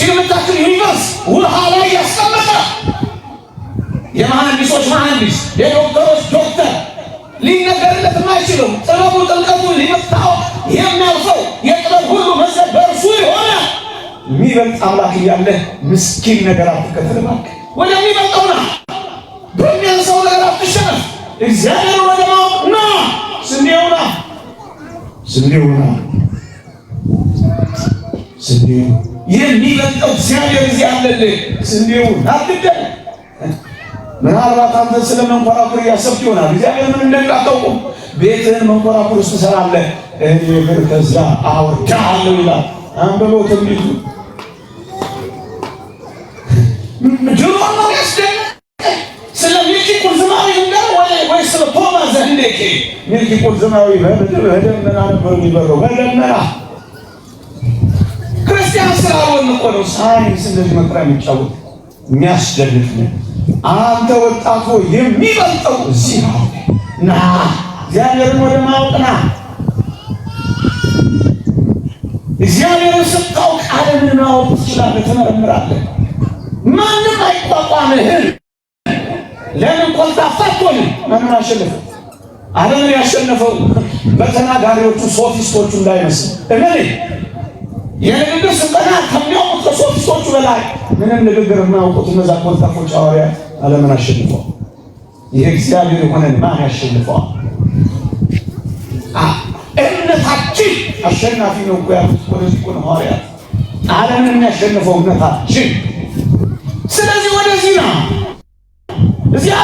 የምታክል ዩኒቨርስ ውሃ ላይ ያስቀመጠ የመሐንዲሶች መሐንዲስ የዶክተሮች ዶክተር ሊነገርለት የማይችለው ጥበቡ ጥልቀቱ ሊመታው የሚያልፈው የጥበብ ሁሉ መሰረት በእርሱ የሆነ የሚበልጥ አምላክ እያለ ምስኪን ነገር አትከተል እባክህ። ወደሚበልጠው ና፣ በሚያንሰው ነገር አትሸነፍ። እግዚአብሔር ወደ ማወቅ ና። ስንዴው ና፣ ስንዴው ና፣ ስንዴው የሚበልጠው እግዚአብሔር እዚህ አለልህ። ስንዴው አትደል። ምናልባት አንተ ስለ መንኮራኩር እያሰብክ ይሆናል። እግዚአብሔር ምን እንደሚያታውቁ ቤትህን መንኮራኩር ውስጥ ትሰራለህ። እኔ ግን ከዛ አወርድሃለሁ ይላል። አንብበው ትንቢቱ ጆሮ ነው ያስደንቅ። ስለ ሚልኪ ቁርዝማዊ እንደው ወይ ስለ ቶማስ ዘንዴኬ ሚልኪ ቁርዝማዊ በደመና ነበር የሚበረው በደመና ክርስቲያን ስላልሆን እኮ ነው ሳይንስ እንደዚህ መጥሪያ የሚጫወት የሚያስደንቅ ነው። አንተ ወጣቱ የሚበልጠው እዚህ ነው። ና እግዚአብሔርን ወደ ማወቅ ና። እግዚአብሔርን ስታውቅ ዓለምን ማወቅ ትችላለህ፣ ትመረምራለህ። ማንም አይቋቋምህም። ለምን ኮልታፋ አትሆንም? ማንም አሸነፈው። ዓለምን ያሸነፈው በተናጋሪዎቹ ሶፊስቶቹ እንዳይመስል እመኔ የንግግር ስልጠና ከሚያውቁት ከሶፊስቶቹ በላይ ምንም ንግግር የማያውቁት እነዛ ኮልታፎች ሐዋርያት ዓለምን አሸንፈዋል። ይህ እግዚአብሔር የሆነን ማን ያሸንፈዋል? እምነታችን አሸናፊ ነው እኮ ያሉት ወደዚህ እኮ ነው ሐዋርያት። ዓለምን የሚያሸንፈው እምነታችን። ስለዚህ ወደዚህ ነው። እዚያ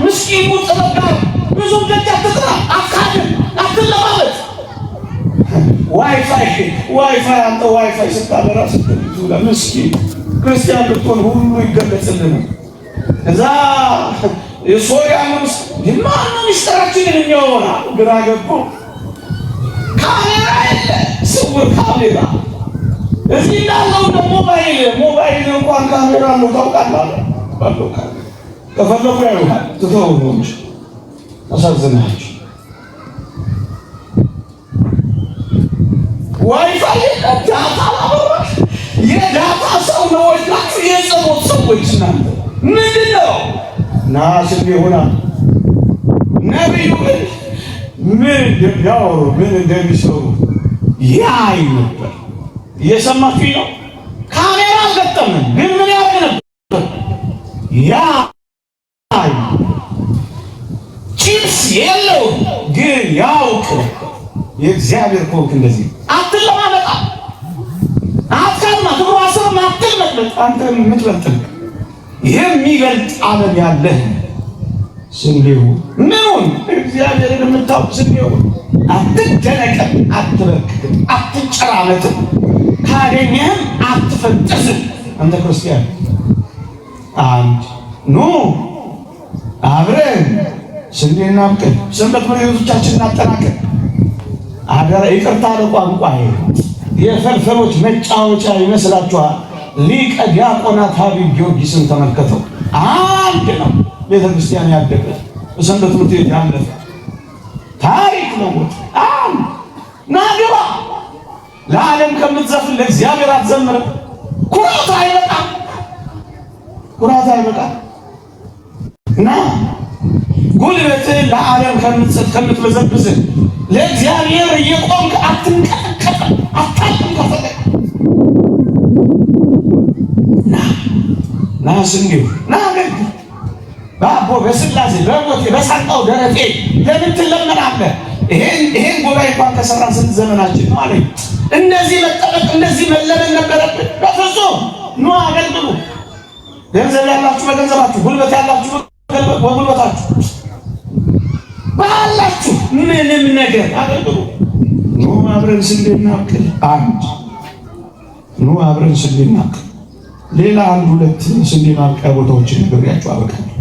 ምስኪኑ ጥበብ ብዙ ደጅ አትጥራ፣ አካድም፣ አትለማመጥ። ዋይፋይ አንተ ዋይፋይ ስታበራ ስትሉ ምስኪን ክርስቲያን ብትሆን ሁሉ ይገለጽልን። እዛ የሶሪያ ውስጥ ማን ነው ሚስጥራችንን የሚያወራ? ግራ ገቡ። ካሜራ የለ፣ ስውር ካሜራ። እዚህ እንዳለው ደግሞ ሞባይል እንኳን ካሜራ ነው ታውቃለህ። ባለው ካሜራ ከፈለጉ ያዩሃል፣ ትተው ነው እንጂ አሳዝናችሁ። ዋይፋይ ዳታ አላበራሽ። የዳታ ሰው ነው ናችሁ፣ የጸሎት ሰዎች ናችሁ። ምንድን ነው ናስብ ይሆናል። ነቢዩ ግን ምን እንደሚያወሩ ምን እንደሚሰሩ ያይ ነበር። እየሰማችሁ ነው። ካሜራ አልገጠመም፣ ግን ምን ያደርግ ነበር? ያይ ቺፕስ የለውም፣ ግን ያውቅ ነበር። የእግዚአብሔር ኮንክ እንደዚህ አትለማመጣ፣ አትካድማ፣ ትግሩ አስር አትልመጥመጥ። አንተ የምትበልጥ የሚበልጥ ዓለም ያለህ ስንዴው ምኑን እግዚአብሔርን የምታውቅ ስንዴው አትደነቀም፣ አትበክትም፣ አትጨራመትም፣ ካገኘህም አትፈንጠስም። አንተ ክርስቲያን አንድ ኑ አብረን ስንዴ እናብቅል፣ ሰንበት መሪዎቻችን እናጠናክር። አገር ይቅርታ ለቋንቋዬ የፈልፈሎች መጫወቻ ይመስላችኋል? ሊቀ ዲያቆናት ሀቢብ ጊዮርጊስን ተመልከተው። አንድ ነው ቤተ ክርስቲያን ያደገ በሰንበት ትምህርት ቤት ያለፈ ታሪክ ነው። አንድ ናግባ ለዓለም ከምትዘፍን ለእግዚአብሔር አትዘምርም? ኩራት አይበቃም? ኩራት አይበቃም? እና ጉልበትህ ለዓለም ከምትበዘብዝ ለእግዚአብሔር እየቆምክ አትንቀጥቀጥ፣ አታንቀጥቀጥ። ና ስንዴው ና አገልግል። በአቦ በስላሴ በሞቴ በሳንቃው ደረቴ ለምን ትለመናለህ? ይሄን ጉባኤ እንኳን ከሰራ ስንት ዘመናችን ነው አለኝ። እንደዚህ መጠበቅ እንደዚህ መለመን ነበረብን? በፍጹም ኑ አገልግሉ። ገንዘብ ያላችሁ በገንዘባችሁ፣ ጉልበት ያላችሁ በጉልበታችሁ፣ ባላችሁ ምንም ነገር አገልግሉ። ኑ አብረን ስንዴ እናብቅል። አንድ ኑ አብረን ስንዴ እናብቅል። ሌላ አንድ ሁለት ስንዴ ማብቀያ ቦታዎችን ነግሬያችሁ አበቃለሁ።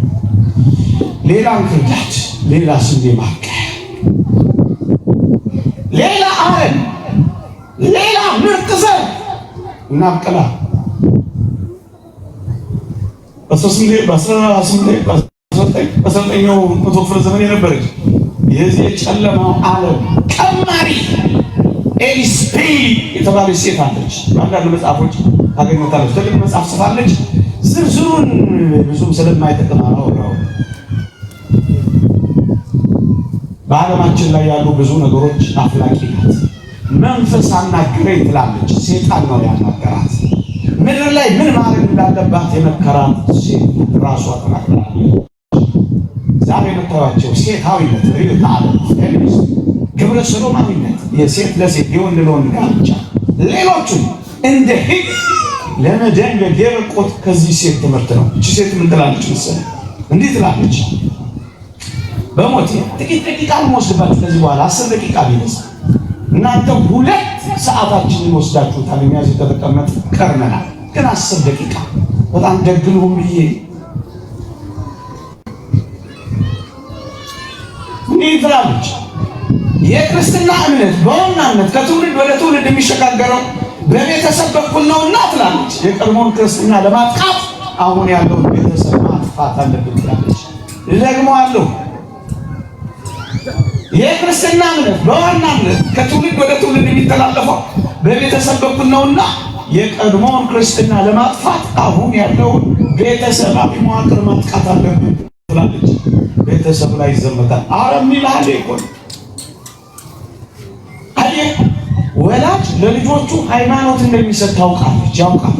ሌላ እንክርዳድ፣ ሌላ ስንዴ ማብቀያ፣ ሌላ አረም፣ ሌላ ምርጥ ዘር እናብቅላ። በ19ኛው መቶ ክፍለ ዘመን የነበረች የዚህ የጨለማው ዓለም ቀማሪ ኤሊስፔሊ የተባለች ሴት አለች። አንዳንድ መጽሐፎች ታገኙታለች። ትልቅ መጽሐፍ ጽፋለች። ዝርዝሩን ብዙም ስለማይጠቅም አላወራው። በዓለማችን ላይ ያሉ ብዙ ነገሮች አፍላቂ ናት። መንፈስ አናገረኝ ትላለች። ሴጣን ነው ያናገራት። ምድር ላይ ምን ማድረግ እንዳለባት የመከራት ሴት ራሷ ተናግራለች። ዛሬ የምታዩዋቸው ሴታዊነት ሪዮት ዓለም ግብረ ሰዶማዊነት፣ የሴት ለሴት የወንድ ለወንድ ጋብቻ፣ ሌሎቹም እንደ ሕግ ለመደንገግ የበቁት ከዚህ ሴት ትምህርት ነው። እቺ ሴት ምን ትላለች መሰለህ? እንዲህ ትላለች። በሞት ጥቂት ደቂቃ እንወስድባችሁ ከዚህ በኋላ 10 ደቂቃ ቢነሳ እናንተ 2 ሰዓታችንን ወስዳችሁታል። እኛ እዚህ ተቀመጥ ቀርመናል፣ ግን 10 ደቂቃ በጣም ደግሉም ብዬ እንዲህ ትላለች። የክርስትና እምነት በዋናነት ከትውልድ ወደ ትውልድ የሚሸጋገረው በቤተሰብ በኩል ነውና ትላለች። የቀድሞውን ክርስትና ለማጥቃት አሁን ያለውን ቤተሰብ ማጥፋት አለብን ትላለች። ደግሞ አለው የክርስትና እምነት በዋናነት ከትውልድ ወደ ትውልድ የሚተላለፈው በቤተሰብ በኩል ነውና የቀድሞውን ክርስትና ለማጥፋት አሁን ያለውን ቤተሰባዊ መዋቅር ማጥቃት አለብን ትላለች። ቤተሰብ ላይ ይዘመታል። አረም ይላል ይቆም ወላጅ ለልጆቹ ሃይማኖት እንደሚሰጥ ታውቃለች፣ ያውቃል።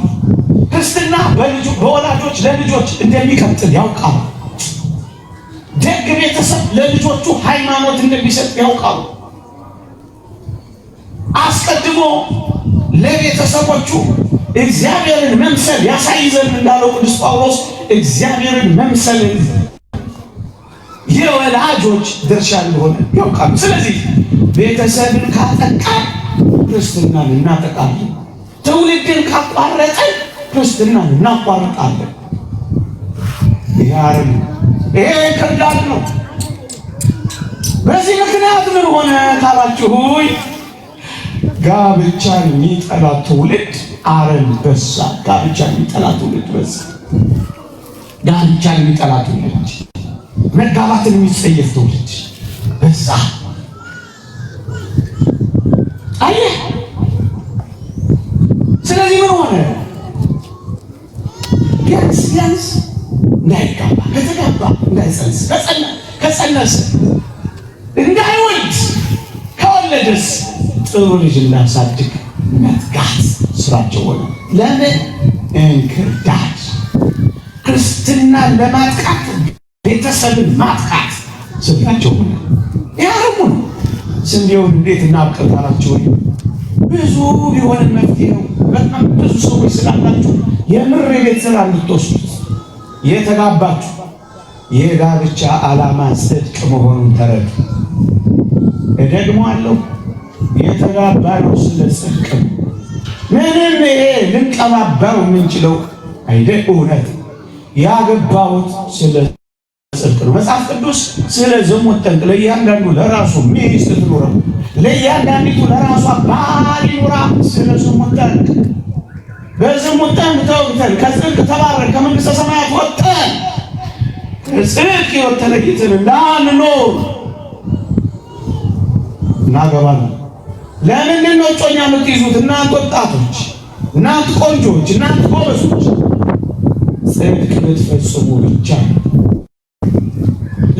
ክርስትና በወላጆች ለልጆች እንደሚቀጥል ያውቃል። ደግ ቤተሰብ ለልጆቹ ሃይማኖት እንደሚሰጥ ያውቃል። አስቀድሞ ለቤተሰቦቹ እግዚአብሔርን መምሰል ያሳይ ዘንድ እንዳለው ቅዱስ ጳውሎስ እግዚአብሔርን መምሰል የወላጆች ድርሻ እንደሆነ ያውቃል። ስለዚህ ቤተሰብን ካጠቃን ክርስትናን እናጠቃለን። ትውልድን ካቋረጠን ክርስትናን እናቋርጣለን። ይሄ ከዳድ ነው። በዚህ ምክንያት ምን ሆነ ካላችሁኝ፣ ጋብቻን የሚጠላ ትውልድ አረም በዛ። ጋብቻን የሚጠላ ትውልድ በዛ። ጋብቻን የሚጠላ ትውልድ፣ መጋባትን የሚጸየፍ ትውልድ በዛ። አየህ፣ ስለዚህ ምን ሆነ? ቢያንስ እንዳይጋባ፣ ከተጋባ እንዳይጸንስ፣ ከጸነሰ እንዳይወልድ፣ ከወለደስ ጥሩ ልጅ እንዳሳድግ መትጋት ስራቸው ሆነ። ለምን? እንክርዳድ ክርስትናን ለማጥቃት ቤተሰብን ማጥቃት ስራቸው ሆነ። ያረሙ ነው። ስንዴውን እንዴት እናብቀል ካላችሁ ብዙ ቢሆንም መፍትሄው በጣም ብዙ ሰዎች ስላላችሁ የምር የቤት ስራ እንድትወስዱት የተጋባችሁ የጋብቻ ዓላማ ጽድቅ መሆኑን ተረዱ። እደግመዋለሁ፣ የተጋባነው ስለ ጽድቅ ነው። ምንም ይሄ ልንቀባባው የምንችለው አይደል? እውነት ያገባሁት ስለ ጽድቅ ነው። መጽሐፍ ቅዱስ ስለ ዝሙት ጠንቅ ለእያንዳንዱ ለራሱ ሚስት ትኑረው፣ ለእያንዳንዲቱ ለራሷ ባል ይኑራ። ስለ ዝሙት ጠንቅ በዝሙት ጠንቅ ተወግተን ከጽድቅ ተባረን ከመንግሥተ ሰማያት ወጥተን ከጽድቅ ሕይወት ተለይተን እንዳንኖር እናገባለን። ለምንድን ነው እጮኛ የምትይዙት? እናንተ ወጣቶች፣ እናንተ ቆንጆች፣ እናንተ ጎበዞች ጽድቅ ልትፈጽሙ ብቻ ነው።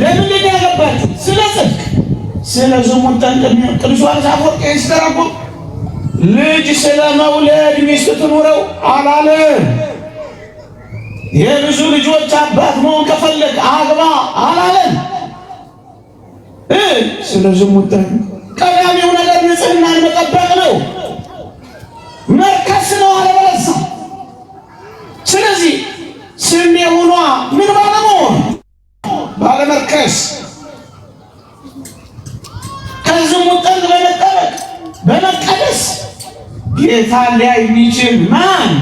ለምንድን ነው ያገባችሁ? ስለ ጽድቅ። ስለ ዝሙት ጠንቅ ቅዱስ ዮሐንስ አፈወርቅ ሲተረጉም ልጅ ስለ መውለድ ሚስት ትኑረው አላለም። የብዙ ልጆች አባት መሆን ከፈለግ አግባ አላለም። ስለ ዝሙት ጠንቅ ቀዳሚው ነገር ንጽህናን መጠበቅ ነው፣ መርከስ ነው አለበለዚያ። ስለዚህ ስሜ ሆኗ ምን ባለመሆን ባለመርከስ ከዝሙት ጠንቅ በመጠበቅ በመቀደስ ጌታ ሊያይ የሚችል ማን?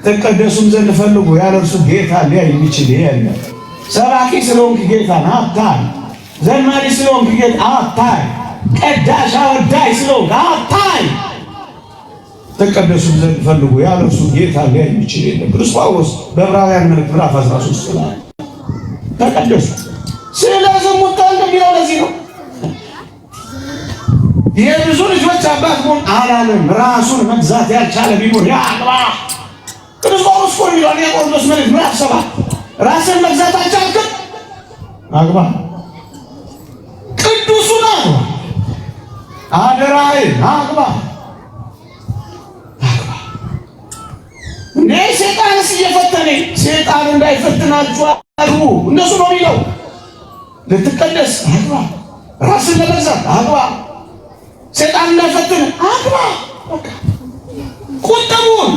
ተቀደሱም ዘንድ ፈልጉ፣ ያለ እርሱ ጌታ ሊያይ የሚችል የለም። ሰባኪ ስለሆንክ ጌታን አታይ፣ ዘማሪ ስለሆንክ ጌታ አታይ፣ ቀዳሽ አወዳይ ስለሆንክ አታይ። ተቀደሱም ዘንድ ፈልጉ፣ ያለ እርሱ ጌታ ሊያይ የሚችል የለም። ቅዱስ ጳውሎስ በዕብራውያን መልእክት ምዕራፍ 13 ላይ ተቀደሱ። ስለ ዝሙት ጠንቅ የሚለው ለዚህ ነው። የብዙ ልጆች አባት መሆን አላለም። ራሱን መግዛት ያልቻለ ቢኖር ያግባ። ቅዱስ ጳውሎስ እኮ ይላል የቆሮንቶስ መልእክት ምዕራፍ 7 ራስን መግዛት አልቻልክም አግባ። ቅዱሱን አግባ። አደራህን አግባ። እንዴ ሰይጣንስ እየፈተነኝ ሰይጣን እንዳይፈትናችሁ አሉ። እነሱ ነው የሚለው። ልትቀደስ አግባ። ራስን ለመግዛት አግባ። ሰይጣን እንዳይፈትን አግባ። ቁጠቡን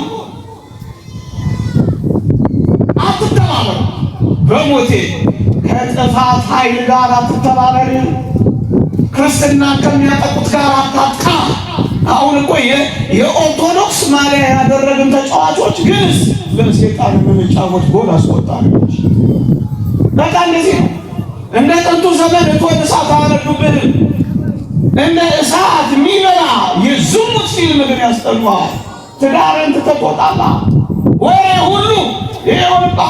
አትተባበሩ። በሞቴ ከጥፋት ኃይል ጋር አትተባበሩ። ክርስትና ከሚያጠቁት ጋር አታጥቃ። አሁን እኮ የኦርቶዶክስ ማሊያ ያደረግን ተጫዋቾች ግን ለሰይጣን የምንጫወት ጎል አስቆጣሪዎች። በቃ እንደዚህ ነው። እንደ ጥንቱ ዘመን እቶን እሳት አነዱብን። እንደ እሳት የሚበላ የዝሙት ፊልም ግን ያስጠላዋል። ትዳርን ትተቆጣላ ወይ ሁሉ ይሆንባ።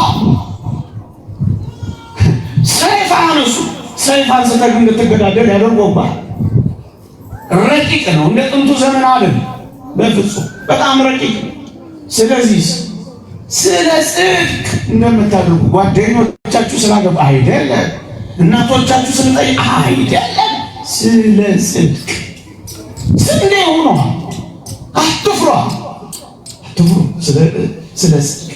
ሰይፍ አነሱ። ሰይፍ አንስተህ እንድትገዳደል ያደርገውባል። ረቂቅ ነው። እንደ ጥንቱ ዘመን አይደል፣ በፍጹም በጣም ረቂቅ ነው። ስለዚህ ስለ ጽድቅ እንደምታደርጉ ጓደኞቻችሁ ስላገባ አይደለም፣ እናቶቻችሁ ስለጠየቁ አይደለም፣ ስለ ጽድቅ ስንዴ ሆኖ አትፍሩ፣ አትፍሩ። ስለ ጽድቅ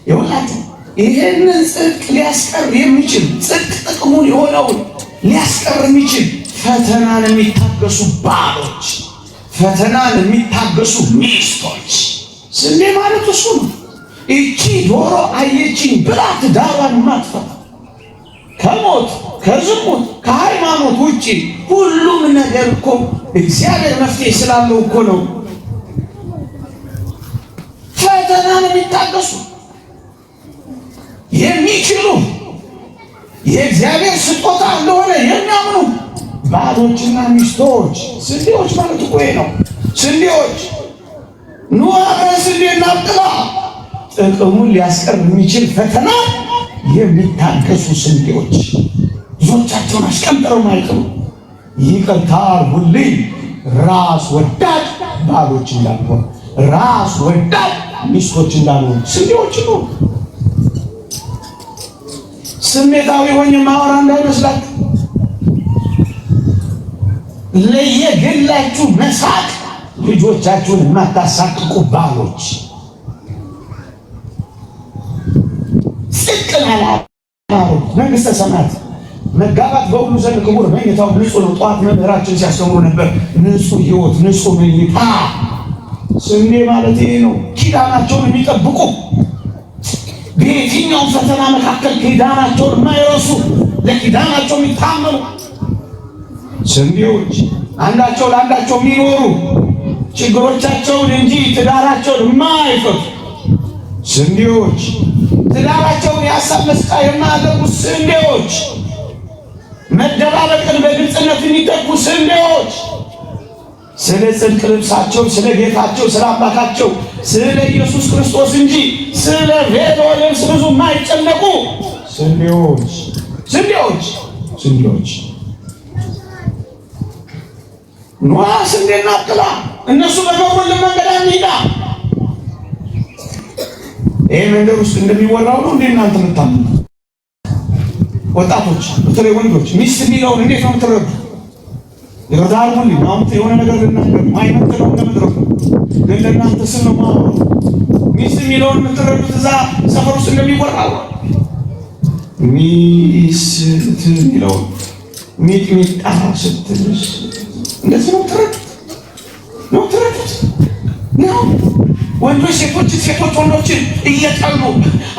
ይኸውላችሁ ይሄንን ጽድቅ ሊያስቀር የሚችል ጽድቅ ጥቅሙን የሆነውን ሊያስቀር የሚችል ፈተናን የሚታገሱ ባሎች፣ ፈተናን የሚታገሱ ሚስቶች። ስንዴ ማለት እሱ ነው። እቺ ዶሮ አየችኝ ብላ ትዳሯን ማጥፋት ከሞት ከዝሙት ከሃይማኖት ውጪ ሁሉም ነገር እኮ እግዚአብሔር መፍትሄ ስላለው እኮ ነው። ፈተናን የሚታገሱ የሚችሉ የእግዚአብሔር ስጦታ እንደሆነ የሚያምኑ ባሎችና ሚስቶች። ስንዴዎች ማለት እኮ ነው። ስንዴዎች ኑዋረ ስንዴና ብላ ጥቅሙን ሊያስቀር የሚችል ፈተና የሚታገሱ ስንዴዎች። ልጆቻቸውን አስቀምጠው ማይጥሉ ይቅርታ አድርጉልኝ፣ ራስ ወዳድ ባሎች እንዳልሆኑ፣ ራስ ወዳድ ሚስቶች እንዳልሆኑ ስንዴዎች ነው። ስሜታዊ ሆኜ ማወራ እንዳይመስላችሁ። ለየግላችሁ መሳቅ ልጆቻችሁን የማታሳቅቁ ባሎች፣ ጽድቅን አላማሩ መንግሥተ ሰማያት መጋባት በሁሉ ዘንድ ክቡር፣ መኝታው ንጹሕ ነው። ጠዋት መምህራችን ሲያስተምሩ ነበር። ንጹሕ ሕይወት፣ ንጹሕ መኝታ። ስንዴ ማለት ይሄ ነው። ኪዳናቸውን የሚጠብቁ በየትኛውም ፈተና መካከል ኪዳናቸውን የማይረሱ ለኪዳናቸው የሚታመኑ ስንዴዎች፣ አንዳቸው ለአንዳቸው የሚኖሩ ችግሮቻቸውን እንጂ ትዳራቸውን የማይፈቱ ስንዴዎች፣ ትዳራቸውን የሀሳብ መስጫ የማያደርጉ ስንዴዎች፣ መደባበቅን በግልጽነት የሚጠቁ ስንዴዎች፣ ስለ ጽድቅ ልብሳቸው፣ ስለ ጌታቸው፣ ስለ አምላካቸው፣ ስለ ኢየሱስ ክርስቶስ እንጂ ስለ ቬሎ ልብስ ብዙ የማይጨነቁ ስንዴዎች ስንዴዎች ስንዴዎች። ኑዋ ስንዴና ጥላ እነሱ በገቡልን መንገድ አንሂዳ። ይሄ መንገድ ውስጥ እንደሚወራው ነው እንዴ እናንተ የምታምኑ ወጣቶች፣ በተለይ ወንዶች? ሚስት የሚለውን እንዴት ነው የምትረዱ? ይረዳል ሁሉ ማምጥ የሆነ ነገር ልናገር ማይመጥ ነው እንደምትረዱ ግን ለእናንተ ስም ነው ማወራው። ሚስት የሚለውን የምትረዱት እዛ ሰፈር ውስጥ እንደሚወራው ሚስት የሚለውን ሚጥሚጣ ስትልሽ እንደዚህ ነው ትረዱት ነው። ወንዶች ሴቶች ወንዶችን እየጠሉ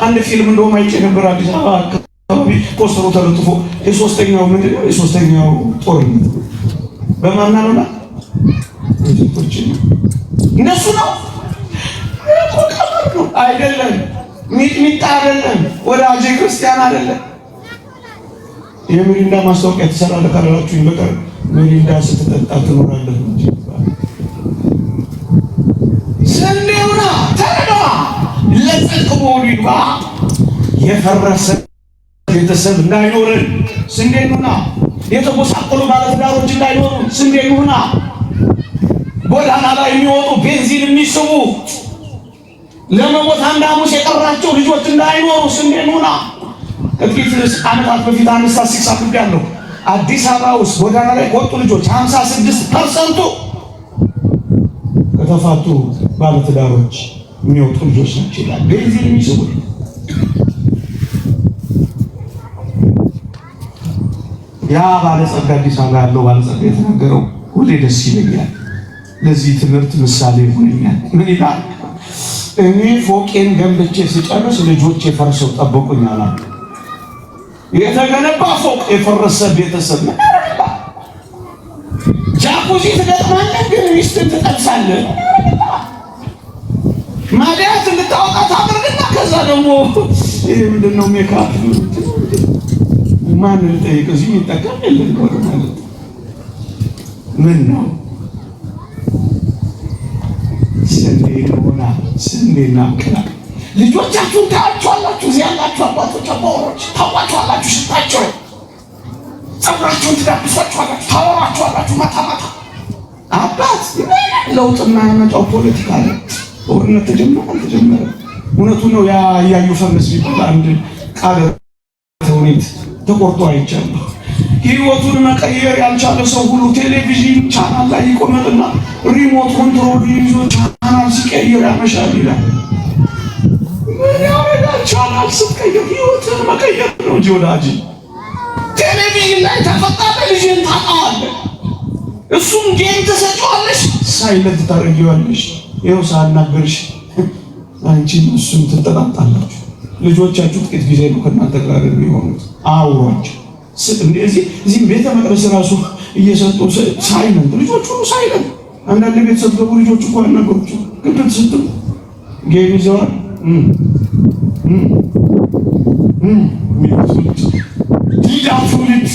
አንድ ፊልም እንደውም አይቼ ነበር። አዲስ አበባ አካባቢ ፖስተሩ ተለጥፎ የሶስተኛው ምንድን ነው የሶስተኛው ጦርነት በማናሉና ሴቶች እነሱ ነው አይደለም። ሚጥሚጣ አይደለም። ወዳጄ ክርስቲያን አይደለም። የሚሪንዳ ማስታወቂያ ተሰራለ ካላችሁኝ በቀር ሚሪንዳ ስትጠጣ ትኖራለህ እንጂ ስንዴውና ተረዳዋ ለጽድቅ መሆኑ ይግባ። የፈረሰ ቤተሰብ እንዳይኖርን ስንዴኑና የተጎሳቆሉ ባለትዳሮች እንዳይኖሩ ስንዴኑና ጎዳና ላይ የሚወጡ ቤንዚን የሚስቡ ለመሞት አንድ ሐሙስ የቀራቸው ልጆች እንዳይኖሩ ስንዴኑና ከጥቂት ዓመታት በፊት አንድ ስታትስቲክስ አድርጌያለሁ። አዲስ አበባ ውስጥ ጎዳና ላይ ከወጡ ልጆች 56% ከተፋቱ ባለትዳሮች የሚወጡ ልጆች ናቸው ይላል። ቤንዚን የሚስቡ ያ ባለጸጋ አዲስ አበባ ያለው ባለጸጋ የተናገረው ሁሌ ደስ ይለኛል። ለዚህ ትምህርት ምሳሌ ይሆነኛል። ምን ይላል? እኔ ፎቄን ገንብቼ ስጨርስ ልጆቼ ፈርሰው ጠበቁኝ አለ። የተገነባ ፎቅ የፈረሰ ቤተሰብ ነው። ጃኩዚ ትገጥማለህ፣ ግን ሚስትን ትጠብሳለህ። ማዲያት እንድታወጣ ታደርግና ከዛ ደግሞ ይሄ ምንድነው ሜካፕ ማን ልጠይቅ? እዚህ ይጠቀም የለም ማለት ምን ነው? ስንዴና ቅላ ልጆቻችሁን ታያችኋላችሁ። እዚህ ያላችሁ አባቶች አባወሮች ታዋችኋላችሁ። ሽታቸው ፀጉራቸውን ትዳብሷችኋላችሁ፣ ታወራችኋላችሁ ማታ ማታ። አባት ለውጥና ያመጣው ፖለቲካ ነው። ጦርነት ተጀመረ አልተጀመረ እውነቱ ነው። ያ እያዩ ፈመስ ቢባል አንድ ቃል ተውኔት ተቆርጦ አይቻለሁ። ህይወቱን መቀየር ያልቻለ ሰው ሁሉ ቴሌቪዥን ቻናል ላይ ይቆመጥና ሪሞት ኮንትሮል ይዞ ቻናል ሲቀይር ያመሻል ይላል። ምን ያደርጋል? ቻናል ስትቀይር ህይወትን መቀየር ነው እንጂ ወዳጅ። ቴሌቪዥን ላይ ተፈጣሪ ልጅን ታጣዋለህ፣ እሱም ጌም ተሰጫዋለሽ፣ ሳይለንት ታደርጊዋለሽ። ይኸው ሳናገርሽ አንቺ እሱን ትጠጣጣላችሁ። ልጆቻችሁ ጥቂት ጊዜ ነው ከእናንተ ጋር የሚሆኑት። አውሯቸው እዚህ ቤተ መቅደስ ራሱ እየሰጡ ሳይለንት ልጆቹ ሁሉ ሳይለንት። አንዳንድ ቤት ስትገቡ ልጆቹ እኮ አናገሩች ግብት ስትሉ ጌም ይዘዋል ዲዳፉልት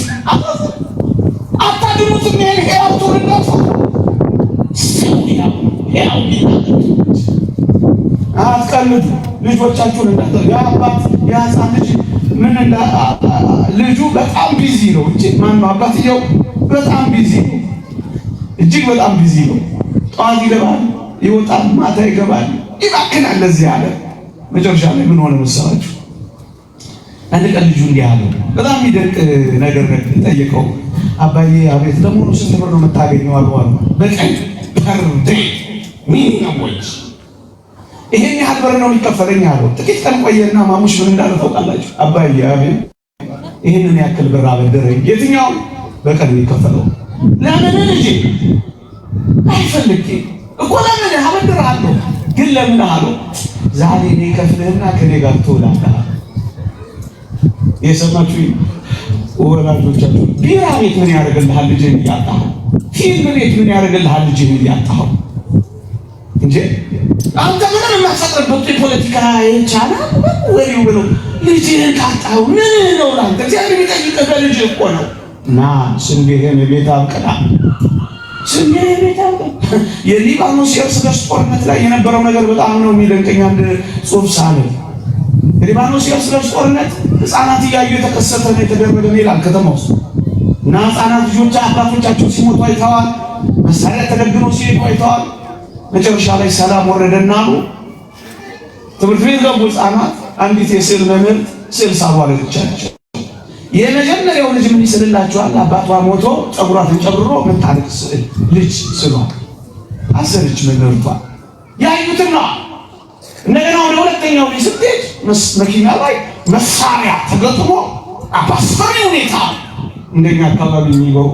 አታድኑትም። ያው ትውልዳፉ አትቀልዱ። ልጆቻችሁን እንዳትቀልዱ። የአባት የሕፃን ልጅ ምን ልጁ በጣም ቢዚ ነው እንጂ ማነው አባትየው በጣም ቢዚ ነው፣ እጅግ በጣም ቢዚ ነው። ጠዋት ይገባል ይወጣል፣ ማታ ይገባል ይባክናል። ለዚህ ያለ መጨረሻ ላይ ምን ሆነ መሰላችሁ? አንድ ቀን ልጁ እንዲህ አለው፣ በጣም የሚደንቅ ነገር ጠየቀው። አባዬ አቤት፣ ለመሆኑ ስንት ብር ነው የምታገኘው? አልዋል በቀን ፐርዴ ሚኒመሞች ይሄን ያህል ብር ነው የሚከፈለኝ አለው። ጥቂት ቀን ቆየና ማሙሽ ምን እንዳለ ታውቃላችሁ? አባዬ አቤት፣ ይሄንን ያክል ብር አበደረኝ። የትኛው በቀን የሚከፈለው? ለምን ልጄ? አይፈልግ እኮ ለምን አበድርሃለሁ፣ ግን ለምን አለው? ዛሬ እኔ ከፍልህና ከኔ ጋር ትውላለህ። የሰማችሁ ወላጆቻችሁ፣ ቢራ ቤት ምን ያደርግልሃል ልጅህን እያጣኸው? ፊልም ቤት ምን ያደርግልሃል ልጅህን እያጣኸው? እንጂ አንተ ምንም የማትፈጥርበት የፖለቲካ ቻናል ወሬው ብሎ ልጅህን ካጣኸው ምን ነው ላንተ? እግዚአብሔር የሚጠይቅህ በልጅህ እኮ ነው። እና ስንዴህን ቤት አብቅላ፣ ስንዴህን ቤት አብቅላ። የሊባኖስ የእርስ በርስ ጦርነት ላይ የነበረው ነገር በጣም ነው የሚደንቀኝ። አንድ ጽሑፍ ሳነብ የሊባኖስ የእርስ በርስ ጦርነት ሕፃናት እያዩ የተከሰተ ነው የተደረገ ነው ይላል። ከተማ ውስጥ እና ሕፃናት ልጆች አባቶቻቸው ሲሞቱ አይተዋል። መሳሪያ ተደግኖ ሲሄዱ አይተዋል። መጨረሻ ላይ ሰላም ወረደና አሉ ትምህርት ቤት ገቡ ሕፃናት። አንዲት የስዕል መምህርት ስዕል ሳሏለቻቸው። የመጀመሪያው ልጅ ምን ይስልላችኋል? አባቷ ሞቶ ፀጉሯን ተጨብሮ የምታለቅስ ስዕል ልጅ ስሏል። አዘነች መምህርቷ። ያዩትና እንደገና ወደ ሁለተኛው ልጅ ስትሄድ መኪና ላይ መሳሪያ ተገጥሞ በአስፈሪ ሁኔታ እንደኛ አካባቢ የሚበሩ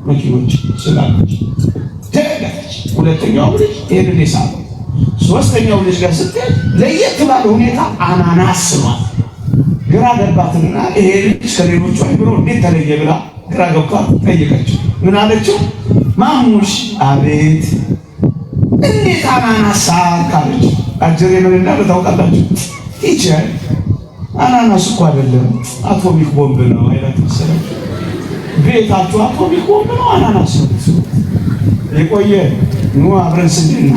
መኪኖች ስላለች ደረገች። ሁለተኛው ልጅ ይሄንን ይሳሉ። ሶስተኛው ልጅ ጋር ስትሄድ ለየት ባለ ሁኔታ አናናስ ስሏል። ግራ ገባትና ይሄ ልጅ ከሌሎቹ አይብሮ እንዴት ተለየ ብላ ግራ ገብቷት ጠየቀችው። ምን አለችው? ማሙሽ አቤት፣ እንዴት አናናስ አለች። አጀሬ ምን እንዳለ ታውቃላችሁ? ቲቸር አናናስ እኮ አይደለም አቶሚክ ቦምብ ነው አይላት መሰለኝ። ቤታችሁ አቶሚክ ቦምብ ነው አናናስ ነው። የቆየ ኑ አብረን ስንዴና